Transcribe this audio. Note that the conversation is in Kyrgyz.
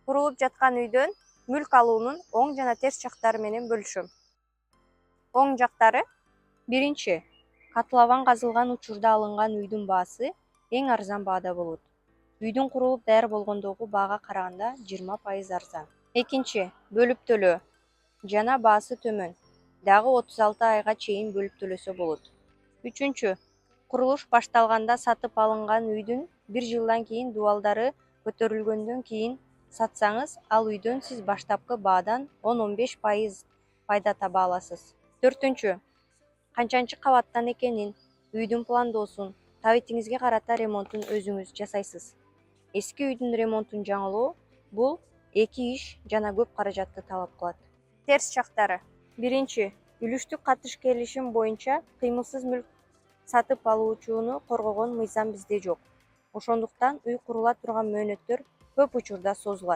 Курулуп жаткан үйдөн мүлк алуунун оң жана терс жактары менен бөлүшөм. Оң жактары: биринчи, катлабан казылган учурда алынган үйдүн баасы эң арзан баада болот. Үйдүн курулуп даяр болгондогу баага караганда 20% арзан. Экинчи, бөлүп төлөө жана баасы төмөн, дагы 36 айга чейин бөлүп төлөсө болот. Үчүнчү, курулуш башталганда сатып алынган үйдүн 1 жылдан кийин дубалдары көтөрүлгөндөн кийин сатсаңыз, ал үйдөн сиз баштапкы баадан 10-15% пайда таба аласыз. Төртүнчү, канчанчы кабаттан экенин, үйдүн пландоосун, табитиңизге карата ремонтун өзүңүз жасайсыз. Эски үйдүн ремонтун жаңылоо бул 2 иш жана көп каражатты талап кылат. Терс жактары: биринчи, үлүштүк катыш келишим боюнча кыймылсыз мүлк сатып алуучуну коргогон мыйзам бизде жок. Ошондуктан үй курула турган мөөнөттөр көп учурда созулат.